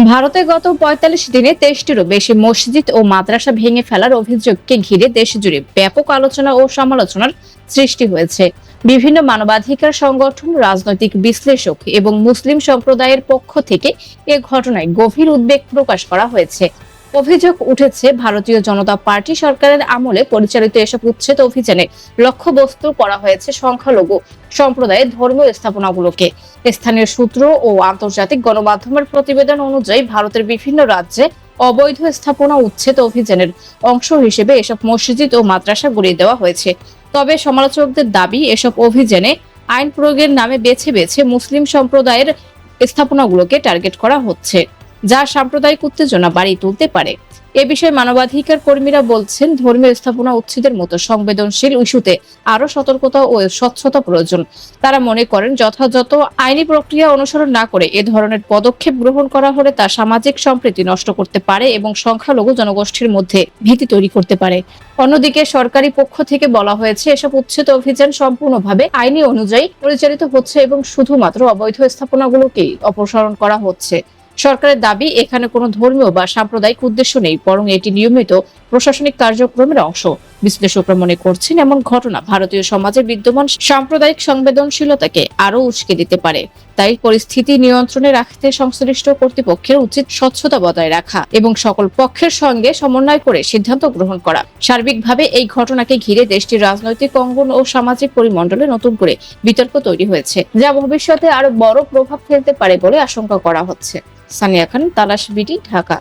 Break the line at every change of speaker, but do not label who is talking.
ভারতে গত ৪৫ দিনে ২৩টিরও বেশি মসজিদ ও মাদ্রাসা ভেঙে ফেলার অভিযোগকে ঘিরে দেশজুড়ে ব্যাপক আলোচনা ও সমালোচনার সৃষ্টি হয়েছে। বিভিন্ন মানবাধিকার সংগঠন, রাজনৈতিক বিশ্লেষক এবং মুসলিম সম্প্রদায়ের পক্ষ থেকে এ ঘটনায় গভীর উদ্বেগ প্রকাশ করা হয়েছে। অভিযোগ উঠেছে, ভারতীয় জনতা পার্টি সরকারের আমলে পরিচালিত এসব উচ্ছেদ অভিযানে লক্ষ্যবস্তু করা হয়েছে সংখ্যালঘু সম্প্রদায়ের ধর্মীয় স্থাপনাগুলোকে। স্থানীয় সূত্র ও আন্তর্জাতিক গণমাধ্যমের প্রতিবেদন অনুযায়ী ভারতের বিভিন্ন রাজ্যে অবৈধ স্থাপনা উচ্ছেদ অভিযানের অংশ হিসেবে এসব মসজিদ ও মাদ্রাসা গুড়িয়ে দেওয়া হয়েছে। তবে সমালোচকদের দাবি, এসব অভিযানে আইন প্রয়োগের নামে বেছে বেছে মুসলিম সম্প্রদায়ের স্থাপনাগুলোকে টার্গেট করা হচ্ছে, যা সাম্প্রদায়িক উত্তেজনা বাড়িয়ে তুলতে পারে। এ বিষয়ে মানবাধিকার কর্মীরা বলছেন, ধর্মীয় স্থাপনা উচ্ছেদের মতো সংবেদনশীল ইস্যুতে আরো সতর্কতা ও স্বচ্ছতা প্রয়োজন। তারা মনে করেন, যথাযথ আইনি প্রক্রিয়া অনুসরণ না করে এ ধরনের পদক্ষেপ গ্রহণ করা হলে তা সামাজিক সম্প্রীতি নষ্ট করতে পারে এবং সংখ্যালঘু জনগোষ্ঠীর মধ্যে ভীতি তৈরি করতে পারে। অন্যদিকে সরকারি পক্ষ থেকে বলা হয়েছে, এসব উচ্ছেদ অভিযান সম্পূর্ণভাবে আইনি অনুযায়ী পরিচালিত হচ্ছে এবং শুধুমাত্র অবৈধ স্থাপনাগুলোকেই অপসারণ করা হচ্ছে। সরকারের দাবি, এখানে কোনো ধর্মীয় বা সাম্প্রদায়িক উদ্দেশ্য নেই, বরং এটি নিয়মিত প্রশাসনিক কার্যক্রমের অংশ। বিশ্লেষকরা মনে করছেন, এমন ঘটনা ভারতীয় সমাজে বিদ্যমান সাম্প্রদায়িক সংবেদনশীলতাকে আরো উস্কে দিতে পারে। তাই পরিস্থিতি নিয়ন্ত্রণে রাখতে সংশ্লিষ্ট কর্তৃপক্ষের উচিত স্বচ্ছতা বজায় রাখা এবং সকল পক্ষের সঙ্গে সমন্বয় করে সিদ্ধান্ত গ্রহণ করা। সার্বিকভাবে এই ঘটনাকে ঘিরে দেশটির রাজনৈতিক অঙ্গন ও সামাজিক পরিমণ্ডলে নতুন করে বিতর্ক তৈরি হয়েছে, যা ভবিষ্যতে আরো বড় প্রভাব ফেলতে পারে বলে আশঙ্কা করা হচ্ছে। সানিয়া খান, তালাশ বিডি, ঢাকা।